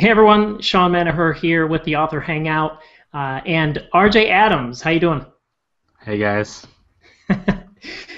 Hey everyone, Sean Manaher here with the Author Hangout, and RJ Adams. How you doing? Hey guys.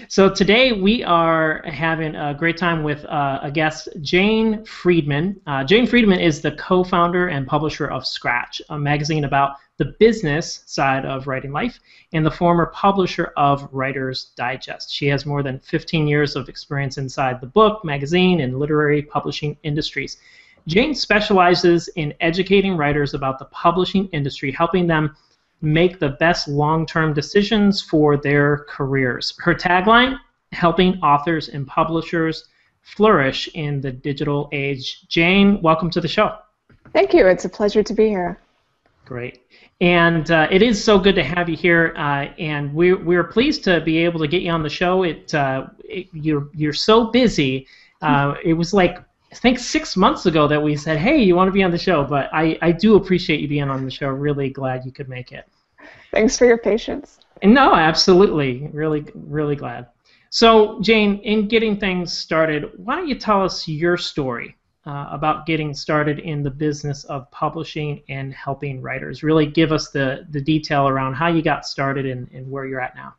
So today we are having a great time with a guest, Jane Friedman. Jane Friedman is the co-founder and publisher of Scratch, a magazine about the business side of writing life, and the former publisher of Writer's Digest. She has more than 15 years of experience inside the book, magazine, and literary publishing industries. Jane specializes in educating writers about the publishing industry, helping them make the best long-term decisions for their careers. Her tagline, helping authors and publishers flourish in the digital age. Jane, welcome to the show. Thank you. It's a pleasure to be here. Great. And it is so good to have you here, and we're pleased to be able to get you on the show. You're so busy. It was like, I think 6 months ago that we said, hey, you want to be on the show, but I do appreciate you being on the show. Really glad you could make it. Thanks for your patience. And no, absolutely. Really, really glad. So, Jane, in getting things started, why don't you tell us your story about getting started in the business of publishing and helping writers? Really give us the detail around how you got started and where you're at now.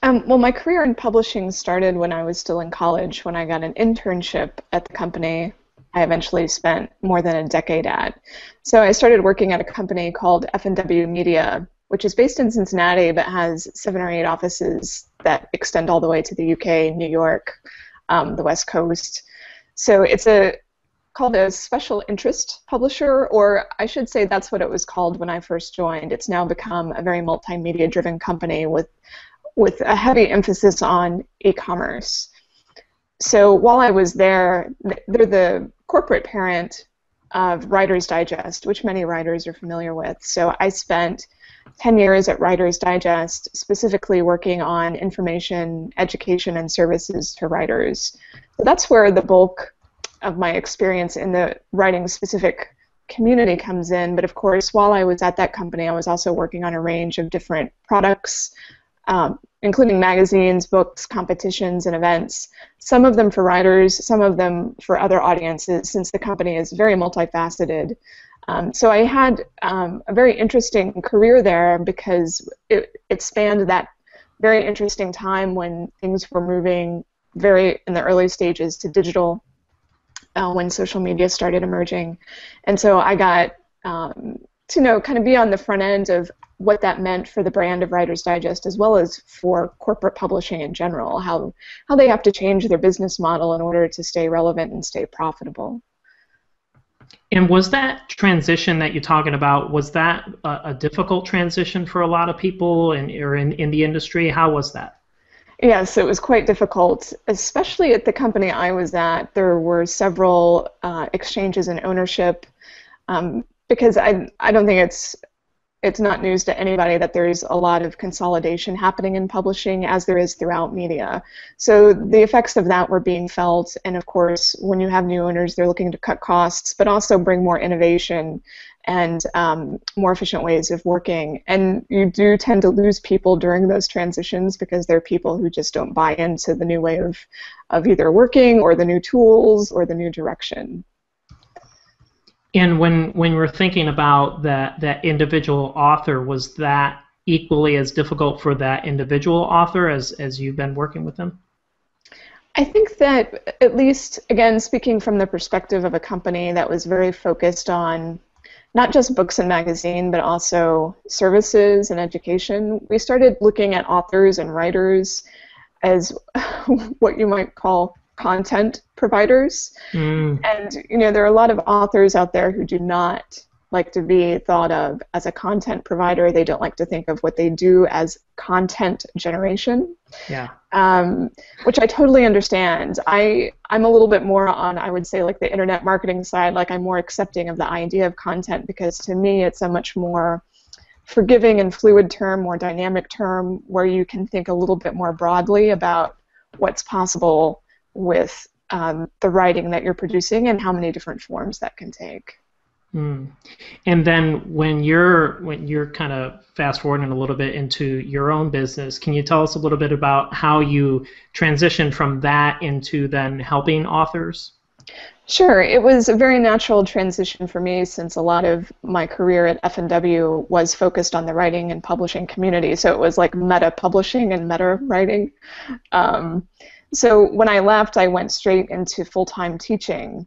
Well, my career in publishing started when I was still in college, when I got an internship at the company I eventually spent more than a decade at. So I started working at a company called F&W Media, which is based in Cincinnati but has 7 or 8 offices that extend all the way to the UK, New York, the West Coast. So it's called a special interest publisher, or I should say that's what it was called when I first joined. It's now become a very multimedia-driven company with a heavy emphasis on e-commerce. So while I was there, they're the corporate parent of Writer's Digest, which many writers are familiar with. So I spent 10 years at Writer's Digest, specifically working on information, education, and services to writers. So that's where the bulk of my experience in the writing-specific community comes in. But of course, while I was at that company, I was also working on a range of different products, including magazines, books, competitions, and events, some of them for writers, some of them for other audiences, since the company is very multifaceted. So I had a very interesting career there because it spanned that very interesting time when things were moving very in the early stages to digital, when social media started emerging. And so I got to kind of be on the front end of what that meant for the brand of Writer's Digest, as well as for corporate publishing in general, how they have to change their business model in order to stay relevant and stay profitable. And was that transition that you're talking about, was that a difficult transition for a lot of people or in the industry? How was that? Yes, it was quite difficult, especially at the company I was at. There were several exchanges in ownership, because I don't think it's not news to anybody that there's a lot of consolidation happening in publishing, as there is throughout media. So the effects of that were being felt, and of course, when you have new owners, they're looking to cut costs, but also bring more innovation and more efficient ways of working. And you do tend to lose people during those transitions because there are people who just don't buy into the new way of either working or the new tools or the new direction. And when we're thinking about that individual author, was that equally as difficult for that individual author as you've been working with them? I think that, at least, again, speaking from the perspective of a company that was very focused on not just books and magazine, but also services and education, we started looking at authors and writers as what you might call content providers. And there are a lot of authors out there who do not like to be thought of as a content provider. They don't like to think of what they do as content generation. Yeah. Which I totally understand. I'm a little bit more on, I would say, like the internet marketing side. Like, I'm more accepting of the idea of content, because to me it's a much more forgiving and fluid term, more dynamic term, where you can think a little bit more broadly about what's possible with the writing that you're producing and how many different forms that can take. And then when you're kind of fast forwarding a little bit into your own business, can you tell us a little bit about how you transitioned from that into then helping authors? Sure, it was a very natural transition for me since a lot of my career at F&W was focused on the writing and publishing community. So it was like meta publishing and meta writing. Um, so when I left, I went straight into full-time teaching,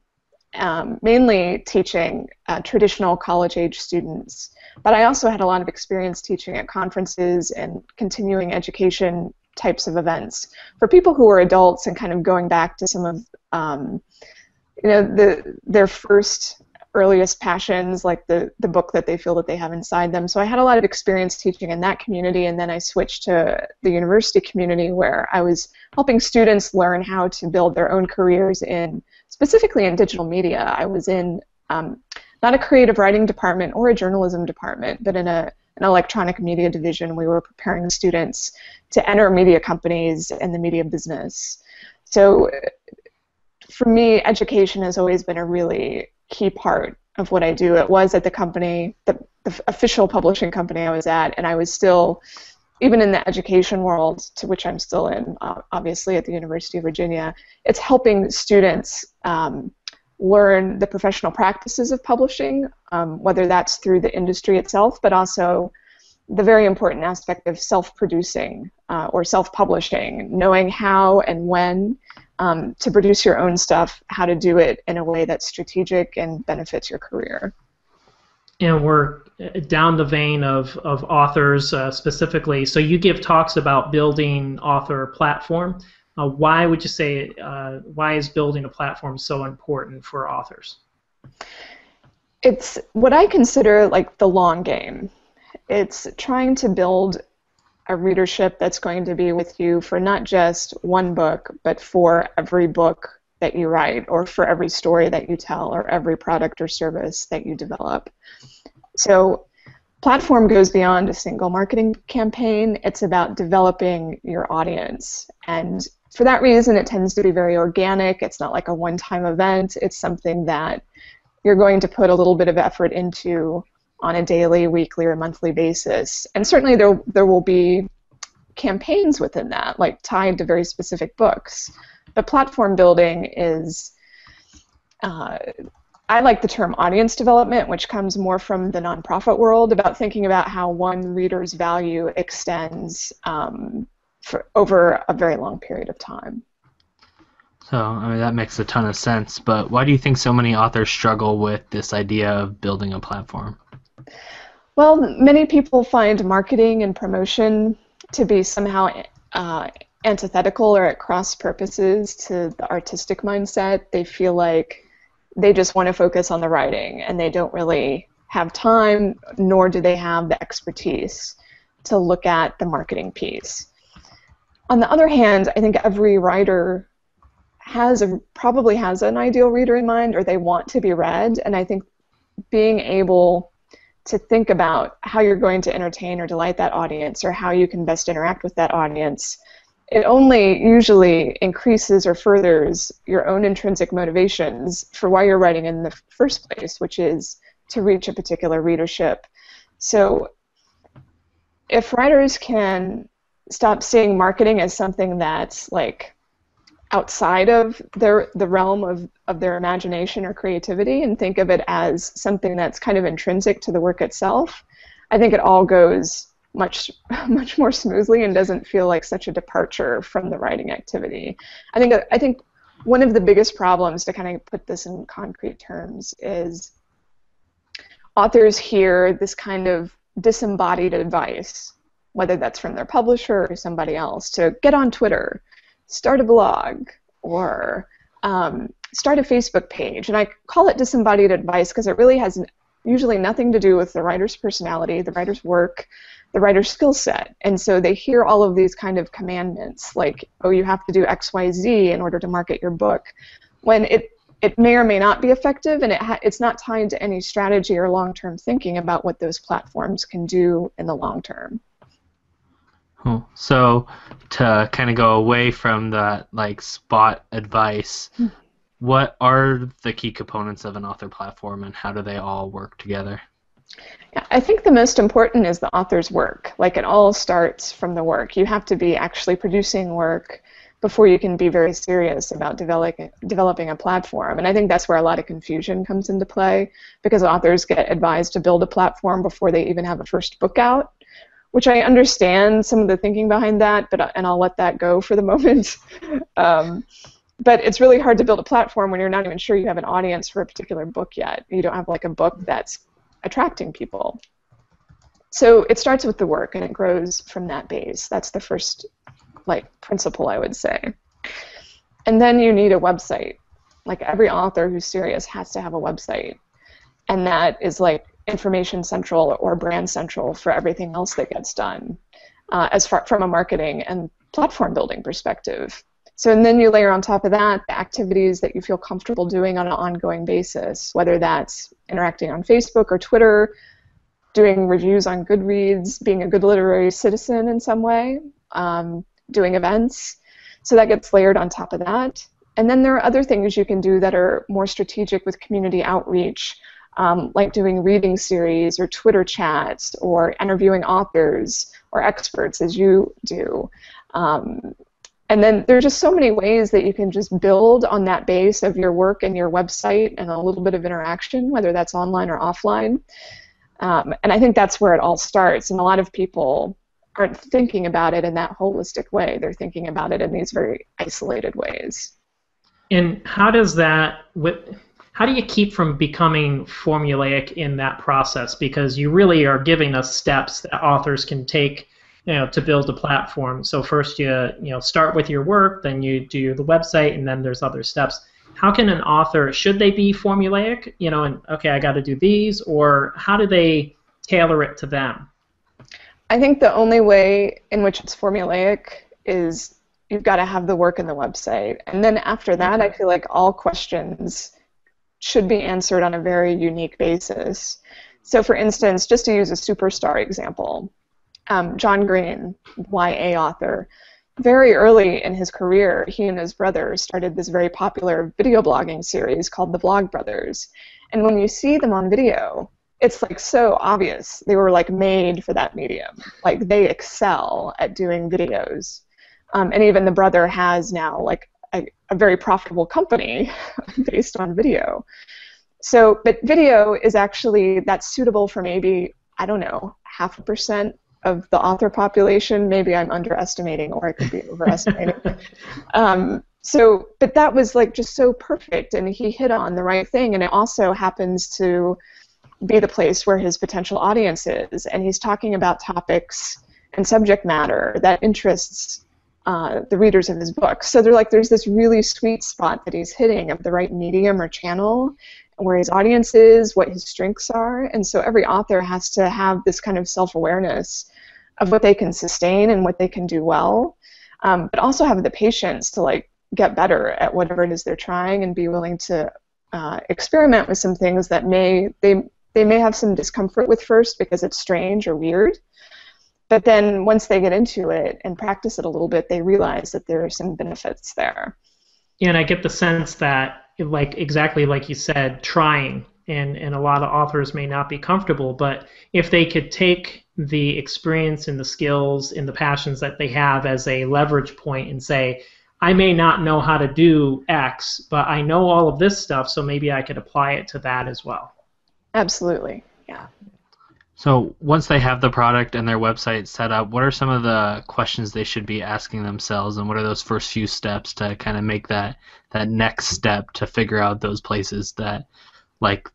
mainly teaching traditional college-age students. But I also had a lot of experience teaching at conferences and continuing education types of events for people who were adults and kind of going back to some of their first earliest passions, like the book that they feel that they have inside them. So I had a lot of experience teaching in that community, and then I switched to the university community where I was helping students learn how to build their own careers specifically in digital media. I was in not a creative writing department or a journalism department, but in an electronic media division. We were preparing students to enter media companies and the media business. So for me, education has always been a really key part of what I do. It was at the company, the official publishing company I was at, and I was still, even in the education world, to which I'm still in, obviously at the University of Virginia, it's helping students learn the professional practices of publishing, whether that's through the industry itself, but also the very important aspect of self-producing or self-publishing, knowing how and when to produce your own stuff, how to do it in a way that's strategic and benefits your career. And we're down the vein of authors specifically. So you give talks about building author platform. Why would you say, why is building a platform so important for authors? It's what I consider like the long game. It's trying to build a readership that's going to be with you for not just one book, but for every book that you write, or for every story that you tell, or every product or service that you develop. So platform goes beyond a single marketing campaign. It's about developing your audience. And for that reason, it tends to be very organic. It's not like a one-time event. It's something that you're going to put a little bit of effort into on a daily, weekly, or monthly basis. And certainly there will be campaigns within that, like tied to very specific books. But platform building is, I like the term audience development, which comes more from the nonprofit world, about thinking about how one reader's value extends for over a very long period of time. So, I mean, that makes a ton of sense, but why do you think so many authors struggle with this idea of building a platform? Well, many people find marketing and promotion to be somehow antithetical or at cross purposes to the artistic mindset. They feel like they just want to focus on the writing, and they don't really have time, nor do they have the expertise to look at the marketing piece. On the other hand, I think every writer probably has an ideal reader in mind, or they want to be read, and I think being able to think about how you're going to entertain or delight that audience, or how you can best interact with that audience, it only usually increases or furthers your own intrinsic motivations for why you're writing in the first place, which is to reach a particular readership. So if writers can stop seeing marketing as something that's like outside of the realm of their imagination or creativity, and think of it as something that's kind of intrinsic to the work itself, I think it all goes much more smoothly and doesn't feel like such a departure from the writing activity. I think one of the biggest problems, to kind of put this in concrete terms, is authors hear this kind of disembodied advice, whether that's from their publisher or somebody else, to get on Twitter, start a blog, or start a Facebook page. And I call it disembodied advice because it really has usually nothing to do with the writer's personality, the writer's work, the writer's skill set. And so they hear all of these kind of commandments, like, oh, you have to do X, Y, Z in order to market your book, when it may or may not be effective, and it's not tied to any strategy or long-term thinking about what those platforms can do in the long term. Cool. So to kind of go away from that like spot advice, what are the key components of an author platform, and how do they all work together? Yeah, I think the most important is the author's work. Like, it all starts from the work. You have to be actually producing work before you can be very serious about developing a platform. And I think that's where a lot of confusion comes into play, because authors get advised to build a platform before they even have a first book out, which I understand some of the thinking behind that, and I'll let that go for the moment. But it's really hard to build a platform when you're not even sure you have an audience for a particular book yet. You don't have like a book that's attracting people. So it starts with the work, and it grows from that base. That's the first principle, I would say. And then you need a website. Like, every author who's serious has to have a website, and that is like information central or brand central for everything else that gets done, from a marketing and platform building perspective. So, and then you layer on top of that the activities that you feel comfortable doing on an ongoing basis, whether that's interacting on Facebook or Twitter, doing reviews on Goodreads, being a good literary citizen in some way, doing events. So that gets layered on top of that. And then there are other things you can do that are more strategic with community outreach, like doing reading series or Twitter chats or interviewing authors or experts, as you do. And then there's just so many ways that you can just build on that base of your work and your website and a little bit of interaction, whether that's online or offline. And I think that's where it all starts. And a lot of people aren't thinking about it in that holistic way. They're thinking about it in these very isolated ways. And how does that, how do you keep from becoming formulaic in that process? Because you really are giving us steps that authors can take, to build a platform. So first you start with your work, then you do the website, and then there's other steps. How can an author, should they be formulaic, and okay, I got to do these, or how do they tailor it to them? I think the only way in which it's formulaic is you've got to have the work in the website. And then after that, I feel like all questions should be answered on a very unique basis. So for instance, just to use a superstar example, John Green, YA author, very early in his career, he and his brother started this very popular video blogging series called The Vlogbrothers. And when you see them on video, it's like so obvious they were like made for that medium. Like, they excel at doing videos. And even the brother has now like a very profitable company based on video. So, but video is actually, that's suitable for maybe, I don't know, 0.5% of the author population. Maybe I'm underestimating, or I could be overestimating. But that was like just so perfect, and he hit on the right thing, and it also happens to be the place where his potential audience is, and he's talking about topics and subject matter that interests the readers of his book. So there's this really sweet spot that he's hitting of the right medium or channel, where his audience is, what his strengths are, and so every author has to have this kind of self-awareness of what they can sustain and what they can do well, but also have the patience to like get better at whatever it is they're trying, and be willing to experiment with some things that they may have some discomfort with first because it's strange or weird, but then once they get into it and practice it a little bit, they realize that there are some benefits there. Yeah, and I get the sense that, like exactly like you said, trying, and a lot of authors may not be comfortable, but if they could take the experience and the skills and the passions that they have as a leverage point and say, I may not know how to do X, but I know all of this stuff, so maybe I could apply it to that as well. Absolutely, yeah. So once they have the product and their website set up, what are some of the questions they should be asking themselves, and what are those first few steps to kind of make that next step to figure out those places that, like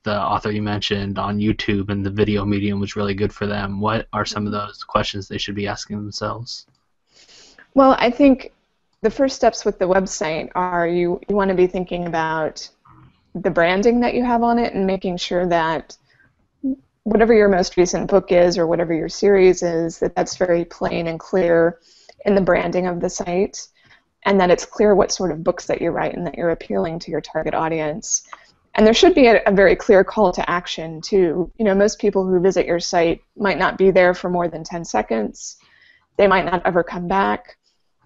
the author you mentioned on YouTube and the video medium was really good for them? What are some of those questions they should be asking themselves? Well, I think the first steps with the website are you want to be thinking about the branding that you have on it, and making sure that whatever your most recent book is or whatever your series is, that's very plain and clear in the branding of the site, and that it's clear what sort of books that you write and that you're appealing to your target audience. And there should be a very clear call to action too. Most people who visit your site might not be there for more than 10 seconds. They might not ever come back.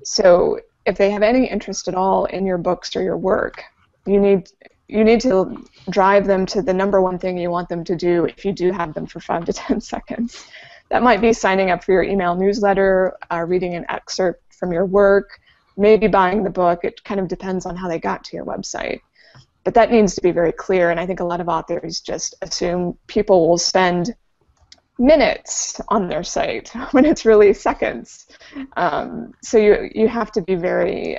So if they have any interest at all in your books or your work, you need to drive them to the number one thing you want them to do if you do have them for 5 to 10 seconds. That might be signing up for your email newsletter, reading an excerpt from your work, maybe buying the book. It kind of depends on how they got to your website. But that needs to be very clear, and I think a lot of authors just assume people will spend minutes on their site when it's really seconds. So you have to be very,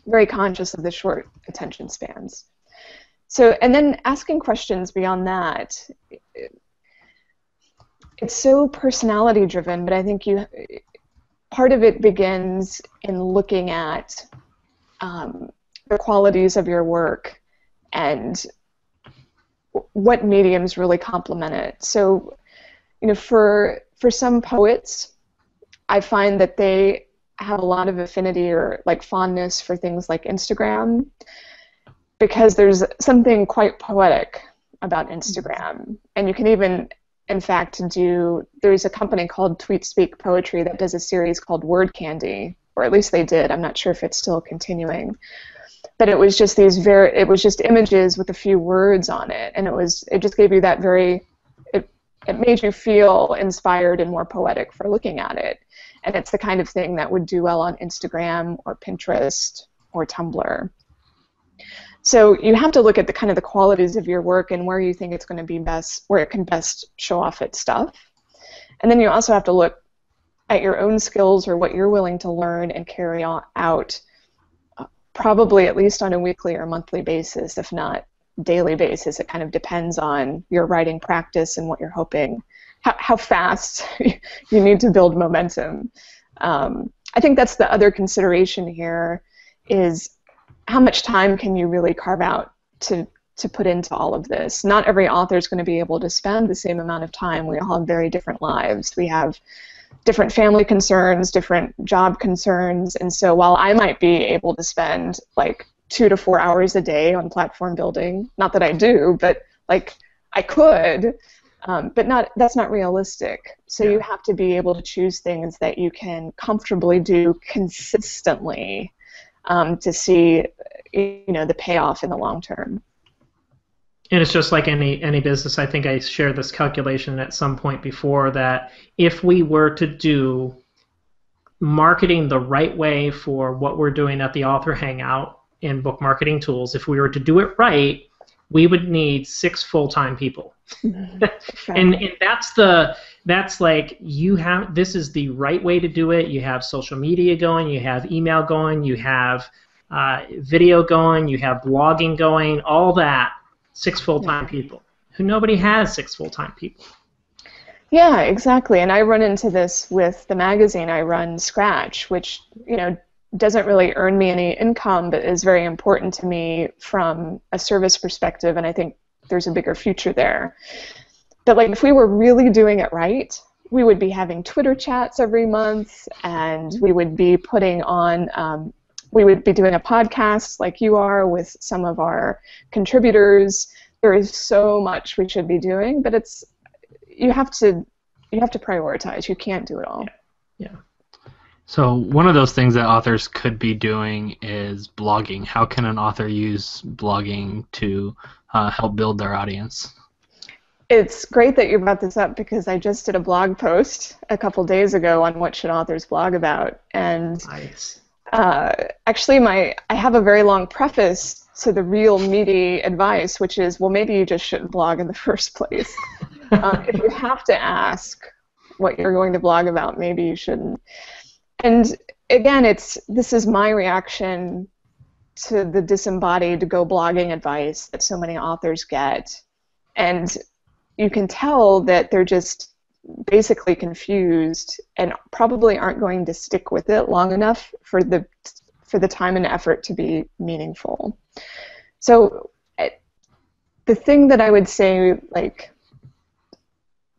very conscious of the short attention spans. So, and then asking questions beyond that, it's so personality driven, but I think part of it begins in looking at the qualities of your work and what mediums really complement it. So, for some poets, I find that they have a lot of affinity or like fondness for things like Instagram, because there's something quite poetic about Instagram. And you can even, in fact, there's a company called TweetSpeak Poetry that does a series called Word Candy, or at least they did. I'm not sure if it's still continuing. But it was just it was just images with a few words on it, and it just gave you that it made you feel inspired and more poetic for looking at it. And it's the kind of thing that would do well on Instagram or Pinterest or Tumblr. So you have to look at the qualities of your work and where you think it's going to be best, where it can best show off its stuff. And then you also have to look at your own skills or what you're willing to learn and carry out, probably at least on a weekly or monthly basis, if not daily basis. It kind of depends on your writing practice and what you're hoping, how fast you need to build momentum. I think that's the other consideration here, is how much time can you really carve out to put into all of this. Not every author is going to be able to spend the same amount of time. We all have very different lives. We have different family concerns, different job concerns, and so while I might be able to spend like 2 to 4 hours a day on platform building, not that I do, but like I could, but that's not realistic. So you have to be able to choose things that you can comfortably do consistently to see, the payoff in the long term. And it's just like any business. I think I shared this calculation at some point before, that if we were to do marketing the right way for what we're doing at the Author Hangout in Book Marketing Tools, if we were to do it right, we would need 6 full-time people. and that's like, this is the right way to do it. You have social media going, you have email going, you have video going, you have blogging going, all that. 6 full-time people. Nobody has 6 full-time people. Yeah, exactly. And I run into this with the magazine I run, Scratch, which doesn't really earn me any income, but is very important to me from a service perspective, and I think there's a bigger future there. But like, if we were really doing it right, we would be having Twitter chats every month, and we would be putting on we would be doing a podcast like you are with some of our contributors. There is so much we should be doing, but you have to prioritize. You can't do it all. Yeah. So one of those things that authors could be doing is blogging. How can an author use blogging to help build their audience? It's great that you brought this up, because I just did a blog post a couple days ago on what should authors blog about, and nice. Actually, I have a very long preface to the real meaty advice, which is, well, maybe you just shouldn't blog in the first place. If you have to ask what you're going to blog about, maybe you shouldn't. And again, this is my reaction to the disembodied go blogging advice that so many authors get. And you can tell that they're just basically confused and probably aren't going to stick with it long enough for the time and effort to be meaningful. So the thing that I would say, like,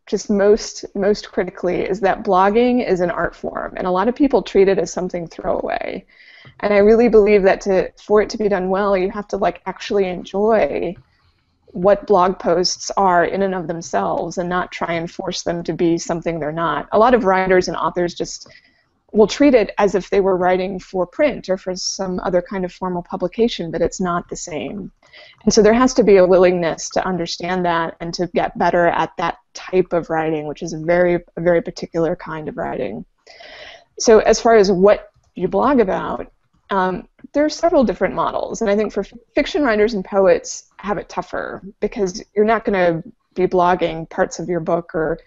just most critically, is that blogging is an art form, and a lot of people treat it as something throwaway. And I really believe that for it to be done well, you have to like actually enjoy what blog posts are in and of themselves, and not try and force them to be something they're not. A lot of writers and authors just will treat it as if they were writing for print or for some other kind of formal publication, but it's not the same. And so there has to be a willingness to understand that and to get better at that type of writing, which is a very particular kind of writing. So as far as what you blog about, there are several different models, and I think for fiction writers and poets have it tougher because you're not going to be blogging parts of your book, or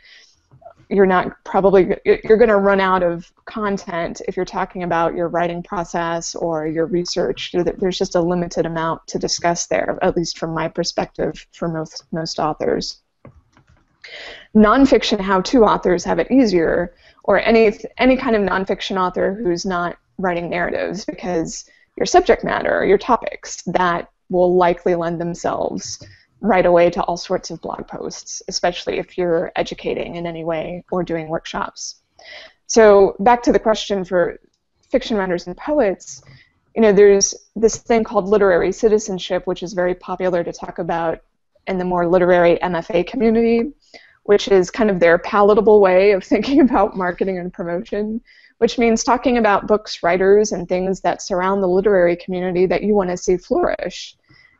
you're going to run out of content if you're talking about your writing process or your research. There's just a limited amount to discuss there, at least from my perspective, for most authors. Nonfiction how-to authors have it easier, or any kind of nonfiction author who's not writing narratives, because your subject matter, your topics, that will likely lend themselves right away to all sorts of blog posts, especially if you're educating in any way or doing workshops. So back to the question for fiction writers and poets, there's this thing called literary citizenship, which is very popular to talk about in the more literary MFA community, which is kind of their palatable way of thinking about marketing and promotion, which means talking about books, writers, and things that surround the literary community that you want to see flourish.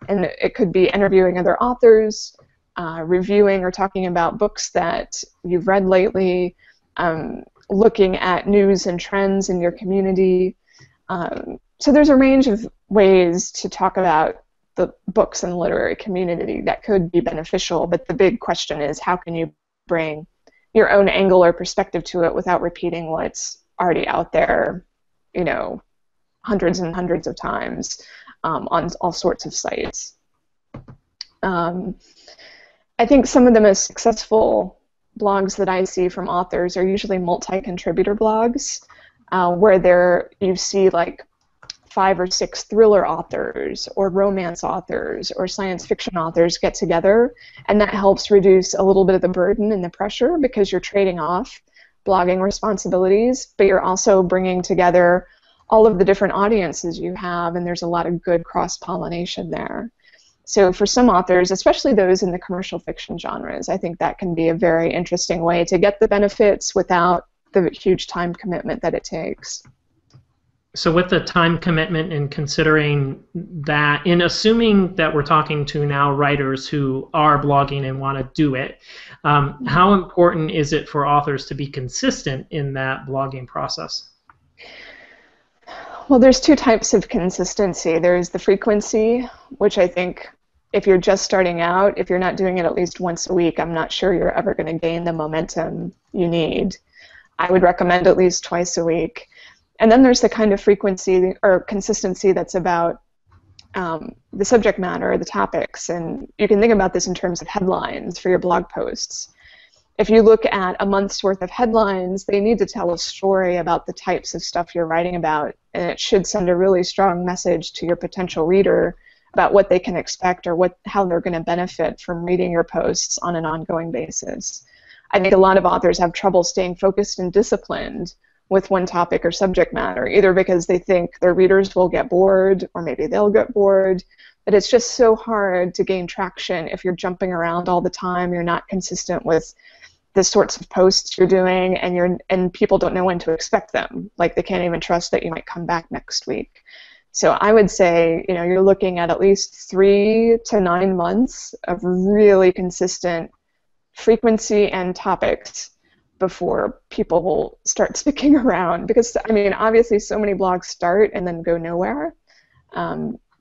And it could be interviewing other authors, reviewing or talking about books that you've read lately, looking at news and trends in your community. So there's a range of ways to talk about the books and the literary community that could be beneficial, but the big question is, how can you bring your own angle or perspective to it without repeating what's already out there, hundreds and hundreds of times on all sorts of sites. I think some of the most successful blogs that I see from authors are usually multi-contributor blogs, where you see like 5 or 6 thriller authors or romance authors or science fiction authors get together, and that helps reduce a little bit of the burden and the pressure because you're trading off blogging responsibilities, but you're also bringing together all of the different audiences you have, and there's a lot of good cross-pollination there. So for some authors, especially those in the commercial fiction genres, I think that can be a very interesting way to get the benefits without the huge time commitment that it takes. So with the time commitment and considering that, in assuming that we're talking to now writers who are blogging and want to do it, how important is it for authors to be consistent in that blogging process? Well, there's 2 types of consistency. There's the frequency, which I think if you're just starting out, if you're not doing it at least once a week, I'm not sure you're ever going to gain the momentum you need. I would recommend at least twice a week. And then there's the kind of frequency or consistency that's about the subject matter, the topics, and you can think about this in terms of headlines for your blog posts. If you look at a month's worth of headlines, they need to tell a story about the types of stuff you're writing about, and it should send a really strong message to your potential reader about what they can expect or how they're going to benefit from reading your posts on an ongoing basis. I think a lot of authors have trouble staying focused and disciplined with one topic or subject matter, either because they think their readers will get bored or maybe they'll get bored, but it's just so hard to gain traction if you're jumping around all the time, you're not consistent with the sorts of posts you're doing, and people don't know when to expect them. Like, they can't even trust that you might come back next week. So I would say, you're looking at least 3 to 9 months of really consistent frequency and topics before people will start sticking around. Because, obviously so many blogs start and then go nowhere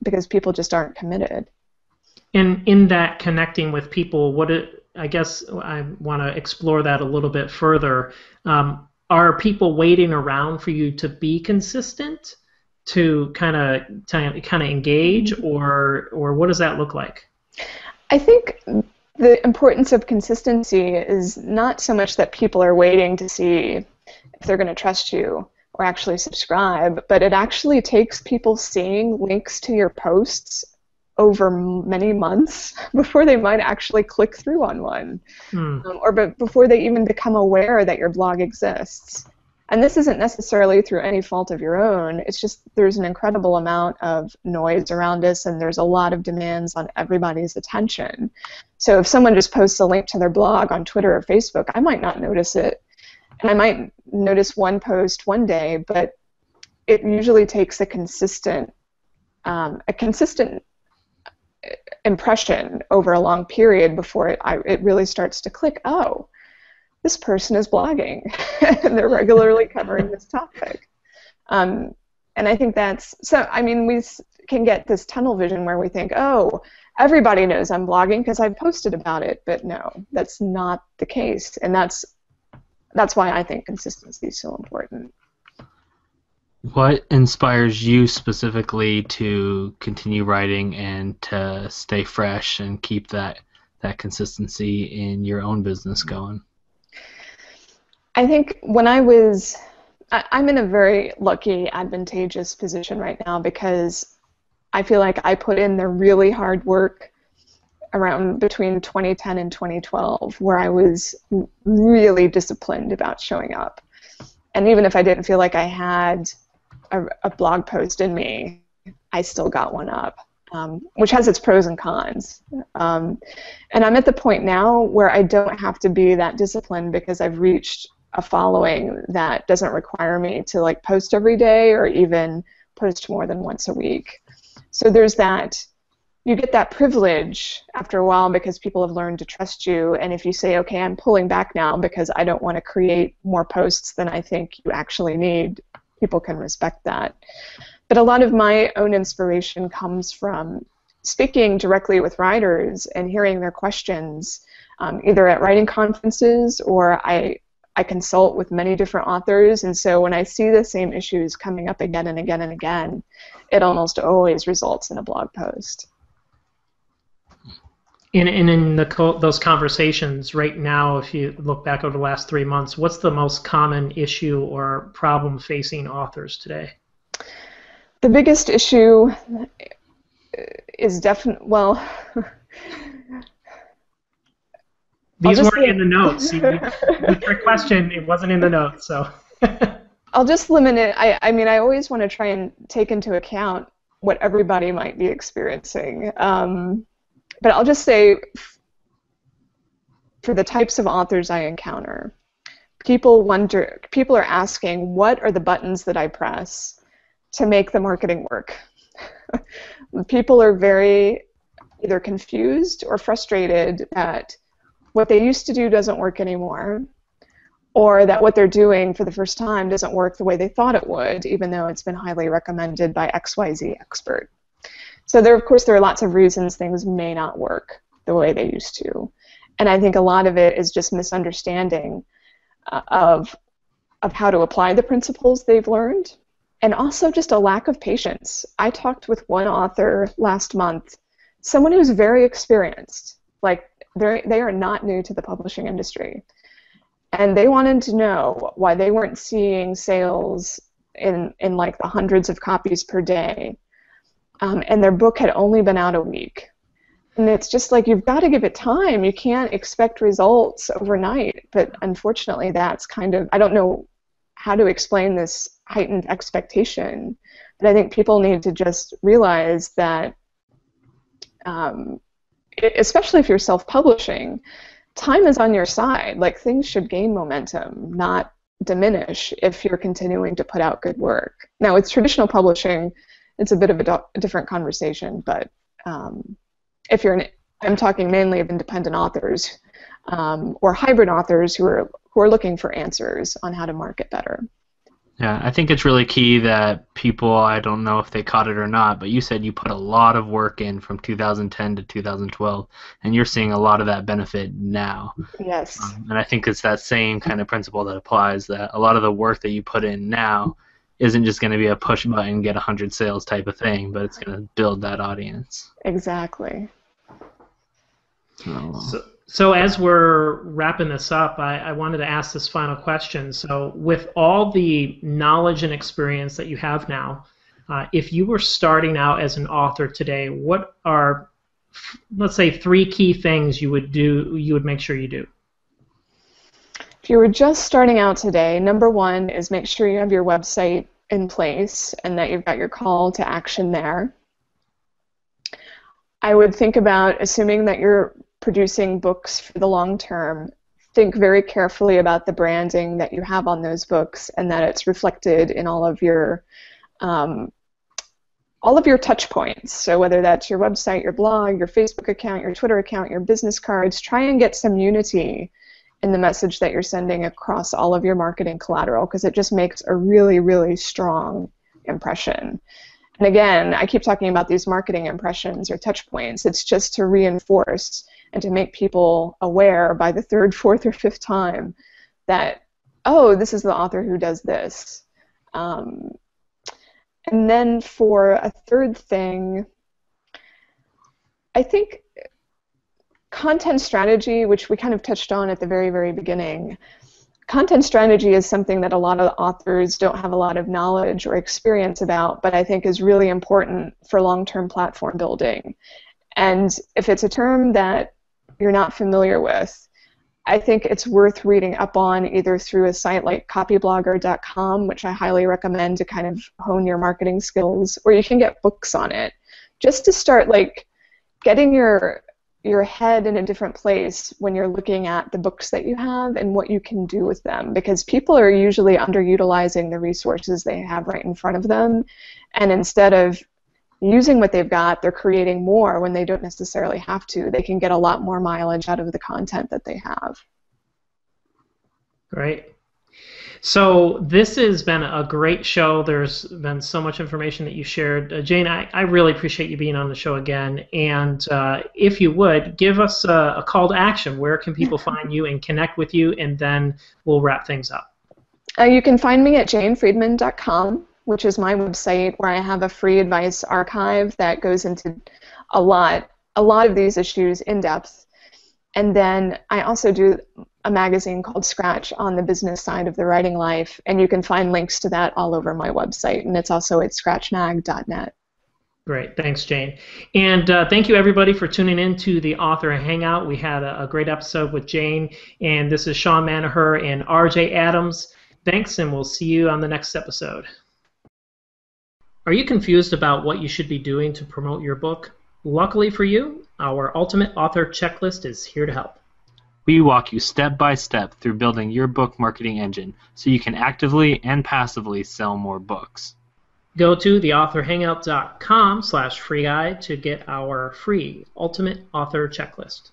because people just aren't committed. And in that connecting with people, I guess I want to explore that a little bit further. Are people waiting around for you to be consistent, to kind of engage, or what does that look like? I think the importance of consistency is not so much that people are waiting to see if they're going to trust you or actually subscribe, but it actually takes people seeing links to your posts over many months before they might actually click through on one, or before they even become aware that your blog exists. And this isn't necessarily through any fault of your own. It's just there's an incredible amount of noise around us, and there's a lot of demands on everybody's attention. So if someone just posts a link to their blog on Twitter or Facebook, I might not notice it. And I might notice one post one day, but it usually takes a consistent impression over a long period before it really starts to click. Oh, this person is blogging and they're regularly covering this topic. And I think that's, so, I mean, we can get this tunnel vision where we think, oh, everybody knows I'm blogging because I've posted about it, but no, that's not the case. And that's why I think consistency is so important. What inspires you specifically to continue writing and to stay fresh and keep that consistency in your own business going? I think when I'm in a very lucky, advantageous position right now because I feel like I put in the really hard work around between 2010 and 2012 where I was really disciplined about showing up. And even if I didn't feel like I had a blog post in me, I still got one up, which has its pros and cons. And I'm at the point now where I don't have to be that disciplined because I've reached a following that doesn't require me to like post every day or even post more than once a week. So there's that, you get that privilege after a while because people have learned to trust you, and if you say, okay, I'm pulling back now because I don't want to create more posts than I think you actually need, people can respect that. But a lot of my own inspiration comes from speaking directly with writers and hearing their questions, either at writing conferences or I consult with many different authors, and so when I see the same issues coming up again and again and again, it almost always results in a blog post. In those conversations right now, if you look back over the last 3 months, what's the most common issue or problem facing authors today? The biggest issue is definitely, well, these weren't in the notes. The trick question, it wasn't in the notes, so. I'll just limit it. I mean, I always want to try and take into account what everybody might be experiencing. But I'll just say, for the types of authors I encounter, people are asking, what are the buttons that I press to make the marketing work? People are very either confused or frustrated that what they used to do doesn't work anymore, or that what they're doing for the first time doesn't work the way they thought it would, even though it's been highly recommended by XYZ expert. So of course, there are lots of reasons things may not work the way they used to. And I think a lot of it is just misunderstanding of how to apply the principles they've learned, and also just a lack of patience. I talked with one author last month, someone who's very experienced, like they are not new to the publishing industry. And they wanted to know why they weren't seeing sales in like the hundreds of copies per day. And their book had only been out a week. And it's just like, you've got to give it time. You can't expect results overnight. But unfortunately, that's kind of, I don't know how to explain this heightened expectation, but I think people need to just realize that, especially if you're self-publishing, time is on your side. Like, things should gain momentum, not diminish if you're continuing to put out good work. Now, with traditional publishing, it's a bit of a different conversation, but if I'm talking mainly of independent authors or hybrid authors who are looking for answers on how to market better. Yeah, I think it's really key that people, I don't know if they caught it or not, but you said you put a lot of work in from 2010 to 2012, and you're seeing a lot of that benefit now. Yes. And I think it's that same kind of principle that applies, that a lot of the work that you put in now isn't just going to be a push button, get 100 sales type of thing, but it's going to build that audience. Exactly. So as we're wrapping this up, I wanted to ask this final question. So with all the knowledge and experience that you have now, if you were starting out as an author today, what are, let's say, 3 key things you would make sure you do? If you were just starting out today, number 1 is make sure you have your website in place and that you've got your call to action there. I would think about, assuming that you're producing books for the long term, think very carefully about the branding that you have on those books and that it's reflected in all of your touch points. So whether that's your website, your blog, your Facebook account, your Twitter account, your business cards, try and get some unity in the message that you're sending across all of your marketing collateral, because it just makes a really, really strong impression. And again, I keep talking about these marketing impressions or touch points. It's just to reinforce and to make people aware by the third, fourth, or fifth time that, oh, this is the author who does this. And then for a third thing, I think content strategy, which we kind of touched on at the very, very beginning. Content strategy is something that a lot of authors don't have a lot of knowledge or experience about, but I think is really important for long-term platform building. And if it's a term that you're not familiar with, I think it's worth reading up on either through a site like copyblogger.com, which I highly recommend to kind of hone your marketing skills, or you can get books on it, just to start like getting your head in a different place when you're looking at the books that you have and what you can do with them, because people are usually underutilizing the resources they have right in front of them, and instead of using what they've got, they're creating more when they don't necessarily have to. They can get a lot more mileage out of the content that they have. Great. So this has been a great show. There's been so much information that you shared. Jane, I really appreciate you being on the show again. And if you would, give us a call to action. Where can people find you and connect with you? And then we'll wrap things up. You can find me at janefriedman.com, which is my website where I have a free advice archive that goes into a lot of these issues in depth. And then I also do a magazine called Scratch on the business side of the writing life, and you can find links to that all over my website, and it's also at scratchmag.net. Great. Thanks, Jane. And thank you, everybody, for tuning in to the Author Hangout. We had a great episode with Jane, and this is Sean Manaher and RJ Adams. Thanks, and we'll see you on the next episode. Are you confused about what you should be doing to promote your book? Luckily for you, our Ultimate Author Checklist is here to help. We walk you step by step through building your book marketing engine so you can actively and passively sell more books. Go to theauthorhangout.com/free guide to get our free Ultimate Author Checklist.